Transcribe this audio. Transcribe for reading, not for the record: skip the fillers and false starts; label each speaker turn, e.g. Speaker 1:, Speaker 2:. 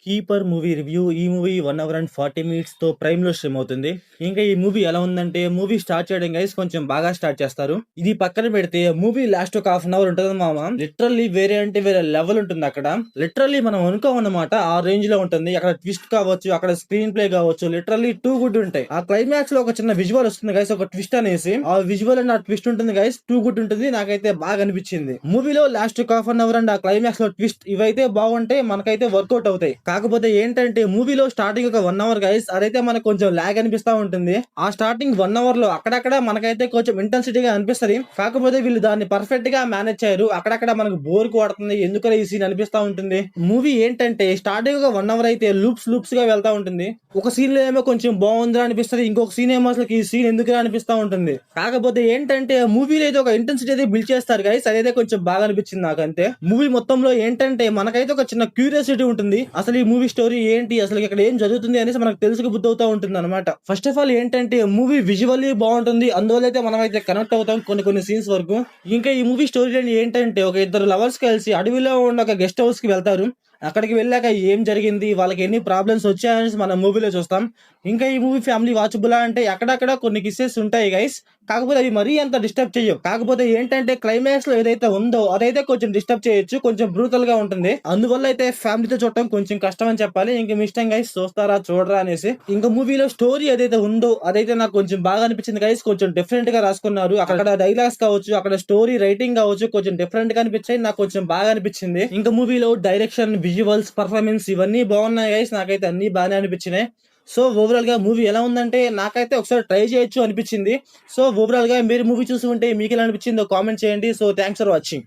Speaker 1: Keeper movie review. ఈ movie 1 hour and 40 minutes తో prime లో స్ట్రీమ్ అవుతుంది. ఇంకా ఈ మూవీ ఎలా ఉందంటే, మూవీ స్టార్ట్ చేయడం గైస్ కొంచెం బాగా స్టార్ట్ చేస్తారు. ఇది పక్కన పెడితే మూవీ లాస్ట్ ఒక హాఫ్ అన్ అవర్ ఉంటుంది మామ. లిటరల్లీ వేరే అంటే వేరే లెవెల్ ఉంటుంది అక్కడ. లిటరల్లీ మనం అనుకోమన్నమాట ఆ రేంజ్ లో ఉంటుంది. అక్కడ ట్విస్ట్ కావచ్చు, అక్కడ స్క్రీన్ ప్లే కావచ్చు, లిటరల్లీ టూ గుడ్ ఉంటాయి. ఆ క్లైమాక్స్ లో ఒక చిన్న విజువల్ వస్తుంది గైస్, ఒక ట్విస్ట్ అనేసి. ఆ విజువల్ అండ్ ఆ ట్విస్ట్ ఉంటుంది గైస్, టూ గుడ్ ఉంటుంది. నాకైతే బాగా అనిపించింది. మూవీలో లాస్ట్ ఒక హాఫ్ అన్ అవర్ అండ్ ఆ క్లైమాక్స్ లో ట్విస్ట్ ఇవైతే బాగుంటాయి, మనకైతే వర్కౌట్ అవుతాయి. కాకపోతే ఏంటంటే మూవీలో స్టార్టింగ్ ఒక 1 అవర్ గైస్, అదైతే మనకు కొంచెం లాగ్ అనిపిస్తా ఉంటుంది. ఆ స్టార్టింగ్ 1 అవర్ లో అక్కడక్కడ మనకైతే కొంచెం ఇంటెన్సిటీగా అనిపిస్తది. కాకపోతే వీళ్ళు దాన్ని పర్ఫెక్ట్ గా మేనేజ్ చేయరు. అక్కడక్కడ మనకు బోర్ కొడుతుంది, ఎందుకని ఈ సీన్ అనిపిస్తా ఉంటుంది. మూవీ ఏంటంటే స్టార్టింగ్ ఒక 1 అవర్ అయితే లూప్స్ గా వెళ్తా ఉంటుంది. ఒక సీన్ లో ఏమో కొంచెం బాగుందిరా అనిపిస్తుంది, ఇంకొక సీన్ ఏమో అసలు ఈ సీన్ ఎందుకురా అనిపిస్తా ఉంటుంది. కాకపోతే ఏంటంటే మూవీలో అయితే ఒక ఇంటెన్సిటీ అయితే బిల్డ్ చేస్తారు గైస్, అదైతే కొంచెం బాగా అనిపించింది నాకంతే. మూవీ మొత్తంలో ఏంటంటే మనకైతే ఒక చిన్న క్యూరియాసిటీ ఉంటుంది. అసలు ఈ మూవీ స్టోరీ ఏంటి, అసలు ఇక్కడ ఏం జరుగుతుంది అనేసి మనకు తెలుసుకు బుద్ధి అవుతా ఉంటుంది అనమాట. ఫస్ట్ ఆఫ్ ఆల్ ఏంటంటే మూవీ విజువల్లీ బాగుంటుంది, అందువల్ల అయితే మనం అయితే కనెక్ట్ అవుతాం కొన్ని సీన్స్ వరకు. ఇంకా ఈ మూవీ స్టోరీ ఏంటంటే ఒక ఇద్దరు లవర్స్ కలిసి అడవిలో ఉన్న ఒక గెస్ట్ హౌస్ కి వెళ్తారు. అక్కడికి వెళ్ళాక ఏం జరిగింది, వాళ్ళకి ఎన్ని ప్రాబ్లమ్స్ వచ్చాయని మనం మూవీలో చూస్తాం. ఇంకా ఈ మూవీ ఫ్యామిలీ వాచబులా అంటే అక్కడక్కడ కొన్ని కిస్సెస్ ఉంటాయి గైస్, కాకపోతే అవి మరీ అంత డిస్టర్బ్ చేయవు. కాకపోతే ఏంటంటే క్లైమాక్స్ లో ఏదైతే ఉందో అదైతే కొంచెం డిస్టర్బ్ చేయొచ్చు, కొంచెం బ్రూటల్ గా ఉంటుంది. అందువల్ల అయితే ఫ్యామిలీతో చూడటం కొంచెం కష్టం అని చెప్పాలి. ఇంక మీ ఇష్టం గైస్, చూస్తారా చూడరా అనేసి. ఇంకా మూవీలో స్టోరీ ఏదైతే ఉందో అదైతే నాకు కొంచెం బాగా అనిపించింది గైస్. కొంచెం డిఫరెంట్ గా రాసుకున్నారు. అక్కడ డైలాగ్స్ కావచ్చు, అక్కడ స్టోరీ రైటింగ్ కావచ్చు, కొంచెం డిఫరెంట్ గా అనిపించాయి. నాకు కొంచెం బాగా అనిపించింది. ఇంకా మూవీలో డైరెక్షన్, విజువల్స్, పర్ఫార్మెన్స్ ఇవన్నీ బాగున్నాయి గైస్. నాకైతే అన్ని బాగానే అనిపించినాయి. సో ఓవరాల్ గా మూవీ ఎలా ఉందంటే నాకైతే ఒకసారి ట్రై చేయొచ్చు అనిపించింది. సో ఓవరాల్ గా మీరు మూవీ చూసి ఉంటే మీకు ఎలా అనిపించిందో కామెంట్ చేయండి. So thanks for watching.